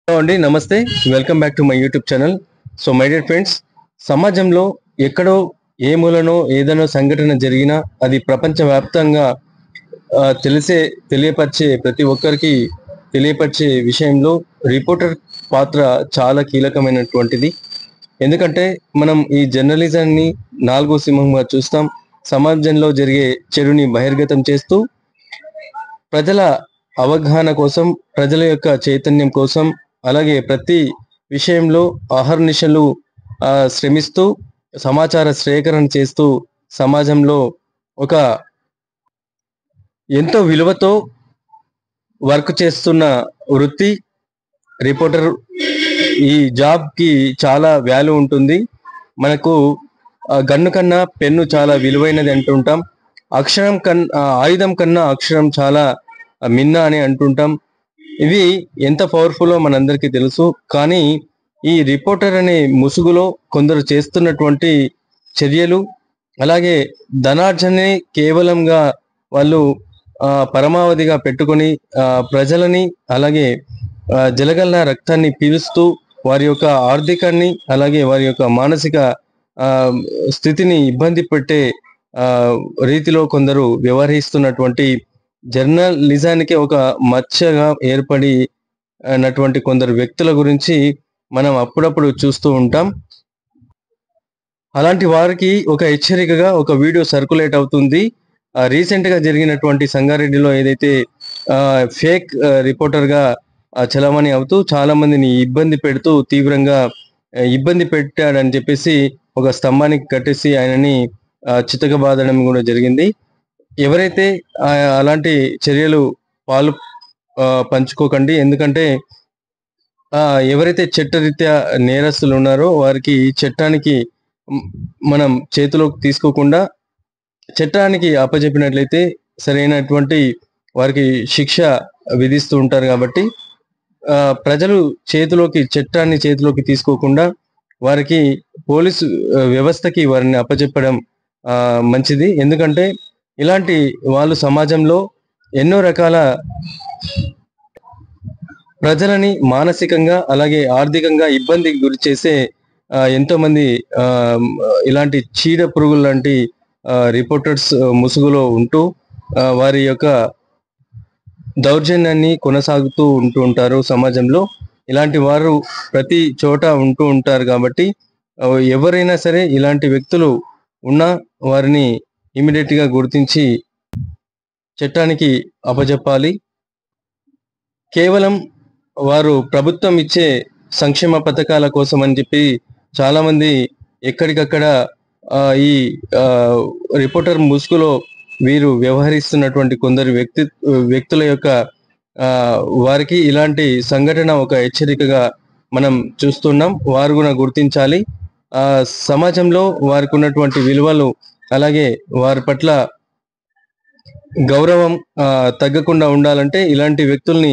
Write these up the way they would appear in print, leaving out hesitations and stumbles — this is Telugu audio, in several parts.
హలో అండి, నమస్తే. Welcome back to my YouTube channel. So my dear friends, సమాజంలో ఎక్కడో ఏ మూలనో ఏదైనా సంఘటన జరిగినా అది ప్రపంచవ్యాప్తంగా తెలియపరిచే ప్రతి ఒక్కరికి తెలియపరిచే విషయంలో రిపోర్టర్ పాత్ర చాలా కీలకమైనటువంటిది. ఎందుకంటే మనం ఈ జర్నలిజాన్ని నాలుగో సింహంగా చూస్తాం. సమాజంలో జరిగే చెడుని బహిర్గతం చేస్తూ ప్రజల అవగాహన కోసం, ప్రజల యొక్క చైతన్యం కోసం, అలాగే ప్రతి విషయంలో అహర్నిశలు శ్రమిస్తూ సమాచార సేకరణ చేస్తూ సమాజంలో ఒక ఎంతో విలువతో వర్క్ చేస్తున్న వృత్తి రిపోర్టర్. ఈ జాబ్ కి చాలా వాల్యూ ఉంటుంది. మనకు గన్ను కన్నా పెన్ను చాలా విలువైనది అంటుంటాం. ఆయుధం కన్నా అక్షరం చాలా మిన్న అని అంటుంటాం. ఇవి ఎంత పవర్ఫుల్లో మనందరికీ తెలుసు. కానీ ఈ రిపోర్టర్ అనే ముసుగులో కొందరు చేస్తున్నటువంటి చర్యలు, అలాగే ధనార్జనే కేవలంగా వాళ్ళు పరమావధిగా పెట్టుకొని ప్రజలని, అలాగే జలగల రక్తాన్ని పీలుస్తూ వారి యొక్క ఆర్థికాన్ని, అలాగే వారి యొక్క మానసిక స్థితిని ఇబ్బంది పెట్టే రీతిలో కొందరు వ్యవహరిస్తున్నటువంటి జర్నలిజానికి ఒక మచ్చగా ఏర్పడినటువంటి కొందరు వ్యక్తుల గురించి మనం అప్పుడప్పుడు చూస్తూ ఉంటాం. అలాంటి వారికి ఒక హెచ్చరికగా ఒక వీడియో సర్క్యులేట్ అవుతుంది. రీసెంట్ గా జరిగినటువంటి సంగారెడ్డిలో ఏదైతే ఫేక్ రిపోర్టర్ గా చలామణి అవుతూ చాలా మందిని ఇబ్బంది పెడుతూ తీవ్రంగా ఇబ్బంది పెట్టాడని చెప్పేసి ఒక స్తంభానికి కట్టేసి ఆయనని చితకబాదడం కూడా జరిగింది. ఎవరైతే అలాంటి చర్యలు పంచుకోకండి. ఎందుకంటే ఎవరైతే చట్టరీత్యా నేరస్తులు ఉన్నారో వారికి చట్టానికి మనం చేతిలోకి తీసుకోకుండా చట్టానికి అప్పచెప్పినట్లయితే సరైనటువంటి వారికి శిక్ష విధిస్తూ ఉంటారు. కాబట్టి ప్రజలు చట్టాన్ని చేతిలోకి తీసుకోకుండా వారికి పోలీసు వ్యవస్థకి వారిని అప్పచెప్పడం మంచిది. ఎందుకంటే ఇలాంటి వాళ్ళు సమాజంలో ఎన్నో రకాల ప్రజలని మానసికంగా, అలాగే ఆర్థికంగా ఇబ్బందికి గురి చేసే ఎంతో మంది ఇలాంటి చీడ పురుగులు లాంటి రిపోర్టర్స్ ముసుగులో ఉంటూ వారి యొక్క దౌర్జన్యాన్ని కొనసాగుతూ ఉంటారు. సమాజంలో ఇలాంటి వారు ప్రతి చోట ఉంటూ ఉంటారు. కాబట్టి ఎవరైనా సరే ఇలాంటి వ్యక్తులు ఉన్నా వారిని ఇమీడియట్ గా గుర్తించి చట్టానికి అప్పజెప్పాలి. కేవలం వారు ప్రభుత్వం ఇచ్చే సంక్షేమ పథకాల కోసం అని చెప్పి చాలా మంది ఎక్కడికక్కడ ఈ రిపోర్టర్ ముసుగులో వీరు వ్యవహరిస్తున్నటువంటి కొందరు వ్యక్తుల యొక్క వారికి ఇలాంటి సంఘటన ఒక హెచ్చరికగా మనం చూస్తున్నాం. వారు కూడా గుర్తించాలి. సమాజంలో వారికి ఉన్నటువంటి విలువలు, అలాగే వారి పట్ల గౌరవం తగ్గకుండా ఉండాలంటే ఇలాంటి వ్యక్తుల్ని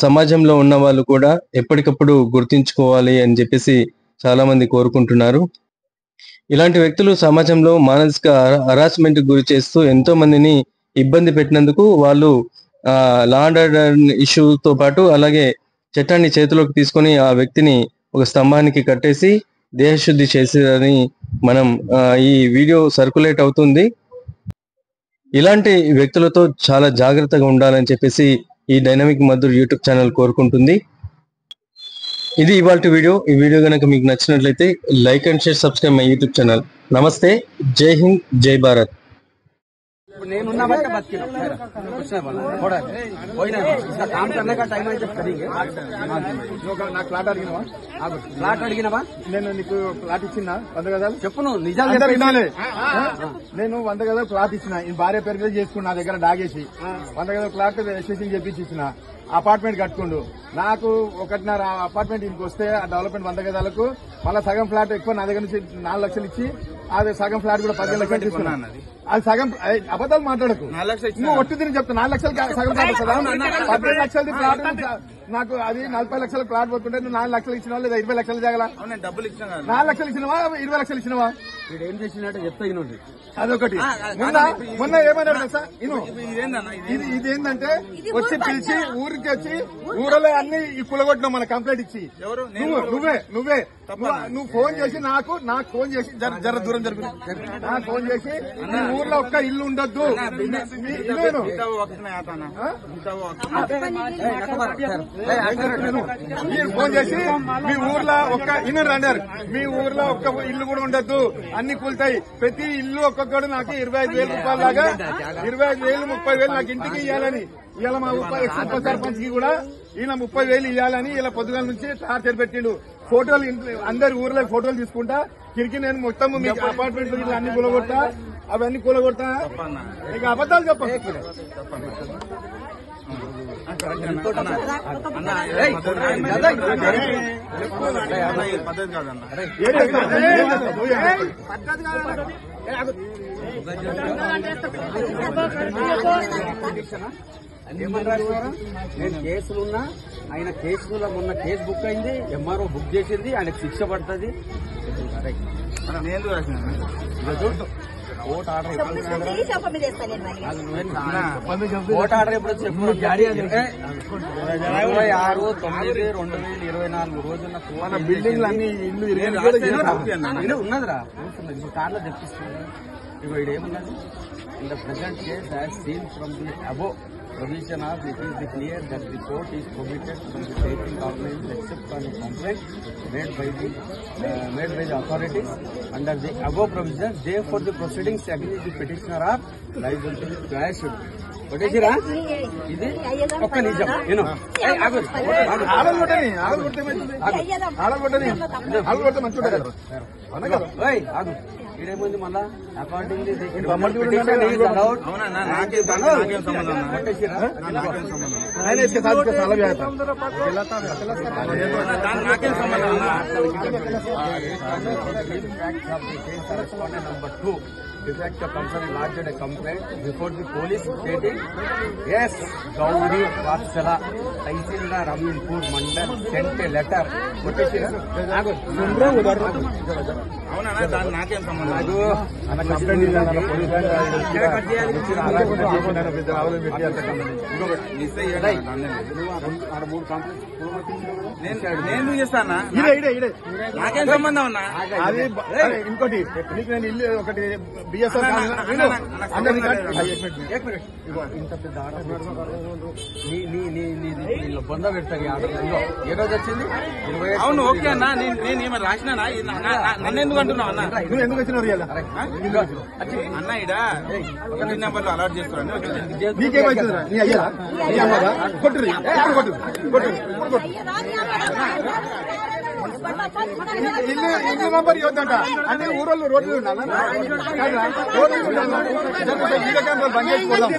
సమాజంలో ఉన్న వాళ్ళు కూడా ఎప్పటికప్పుడు గుర్తించుకోవాలి అని చెప్పేసి చాలా మంది కోరుకుంటున్నారు. ఇలాంటి వ్యక్తులు సమాజంలో మానసిక హరాస్మెంట్ గురి చేస్తూ ఎంతో మందిని ఇబ్బంది పెట్టినందుకు వాళ్ళు లా అండ్ ఆర్డర్ ఇష్యూతో పాటు అలాగే చట్టాన్ని చేతిలోకి తీసుకొని ఆ వ్యక్తిని ఒక స్తంభానికి కట్టేసి దేహశుద్ధి చేసేదని మనం ఈ వీడియో సర్క్యులేట్ అవుతుంది. ఇలాంటి వ్యక్తులతో చాలా జాగ్రత్తగా ఉండాలని చెప్పేసి ఈ డైనమిక్ మధుర్ యూట్యూబ్ ఛానల్ కోరుకుంటుంది. ఇది ఇవాల్టి వీడియో. ఈ వీడియో కనుక మీకు నచ్చినట్లయితే like and share, subscribe my YouTube channel. నమస్తే, జై హింద్, జై భారత్. నేనున్నా బట్టే బతికినా थोड़ा काम करने का टाइम है जब करेंगे. నాకు ఫ్లాట్ అడిగినవా? ఫ్లాట్ అడిగినవా? నేను నీకు ఫ్లాట్ ఇచ్చిన 100 గదాలు చెప్పు. నువ్వు నిజాలు వినాలి. నేను 100 గదాలు ఫ్లాట్ ఇచ్చిన. ఈ భార్య పేరు మీద చేసుకున్నా, నా దగ్గర డాగేసి 100 గదాలు ఫ్లాట్ రిజిస్ట్రేషన్ చేపించి ఇచ్చిన. అపార్ట్మెంట్ కట్టుకుండు. నాకు 1.5 అపార్ట్మెంట్ ఇంటికి వస్తే ఆ డెవలప్మెంట్ 100 గదాలకు మళ్ళీ సగం ఫ్లాట్ ఎక్కువ నా దగ్గర నుంచి 4 లక్షలు ఇచ్చి అది సగం ఫ్లాట్ కూడా 10 లక్షలు తీసుకున్నాను. అది సగం అబద్ధాలు మాట్లాడకు. 4 లక్షలు ఇచ్చిన నువ్వు ఒట్టి తిరిగి చెప్తా 4 లక్షలు సగం ప్లాట్ వస్తుందా? 15 లక్షలది ప్లాట్ నాకు అది 40 లక్షల ప్లాట్ పోతుంటే నువ్వు 4 లక్షలు ఇచ్చినావా లేదా 20 లక్షలు జాగలా? నేను డబ్బులు ఇచ్చిన 4 లక్షలు ఇచ్చినవా 20 లక్షలు ఇచ్చినవా? వీడు ఏం చేసినట్టు చెప్తా ఇనుండి. అదొకటి. మొన్న ఏమన్నాడు తెలుసా? ఇదేంటంటే వచ్చి పిలిచి ఊరికి వచ్చి ఊరలో అన్ని కులగొట్టినావు మన కంప్లైంట్ ఇచ్చి. నువ్వే నువ్వు ఫోన్ చేసి నాకు ఫోన్ చేసి జర దూరం జరుగుతుంది. నాకు ఫోన్ చేసి మీ ఊర్లో ఒక్క ఇల్లు ఉండొద్దు మీరు ఫోన్ చేసి మీ ఊర్లో ఒక్క ఇన్నర్ అన్నారు. మీ ఊర్లో ఒక్క ఇల్లు కూడా ఉండొద్దు, అన్ని కూలుతాయి. ప్రతి ఇల్లు ఒక్కొక్కడు నాకు 25,000 రూపాయల లాగా 25,000 30,000 నాకు ఇంటికి ఇవ్వాలని ఇలా మా ఉప సర్పంచ్ కి కూడా ఈయన 30,000 ఇవ్వాలని ఇలా పొద్దుగాల నుంచి టార్చర్ పెట్టిండు. ఫోటోలు అందరి ఊర్లో ఫోటోలు తీసుకుంటా తిరిగి నేను మొత్తం మీ అపార్ట్మెంట్ అన్ని కూలగొట్టా, అవన్నీ కూలగొట్టా. ఇక అబద్దాలు చెప్పండి. నేను కేసులున్నా ఆయన కేసులో మొన్న కేసు బుక్ అయింది, ఎంఆర్ఓ బుక్ చేసింది, ఆయనకు శిక్ష పడుతుంది. కోర్టు ఆర్డర్ ఎప్పుడు 26/9/2024 రోజున మన బిల్డింగ్లు అన్ని ఇల్లు ఉన్నదిరా కార్లో తెప్పిస్తుంది. ఇగో ఇదేమున్నది in the present case as seen from the above provision of it is clear that the court is prohibited from taking documents except on a complaint made by the authorities under the above provisions. Therefore the proceedings against the petitioner are liable to be quashed. కొట్టేసిరా ఇది ఒక్క నిజం నేను ఆడగొట్టే మంచిగా ఇదేముంది మళ్ళా according number 2 defect of concern lodged a complaint before the police stating yes Gauri Vatsala Tahsildar Raminpur Mandal sent a letter. నాకేం సంబంధం నేను చేస్తానా? నాకేం సంబంధం అన్నా? అది ఇంకోటి నీకు నేను ఇల్లు ఒకటి బిఎస్ఎల్ ఇంత పెద్ద ఆర్డర్ బొంద పెడతారు. ఏ రోజు వచ్చింది? అవును ఓకే అన్నా, నేను ఏమైనా రాసినా నన్ను ఎందుకు అంటున్నావు అన్న? నువ్వు ఎందుకు వచ్చినావు అన్న ఇడ ఒక నెంబర్లో అలర్ట్ చేస్తున్నాను. నీకేమైతుందా? నీ అయ్యారా నీ అమ్మదా? కొట్టురు ఇల్లు నంబర్ ఇవ్వద్దంట. అన్ని ఊరోళ్ళు రోడ్లు ఉండాలి, రోడ్లు ఉండాలి. వీడియో కెమెరాలు బంద్ చేసుకోదాం.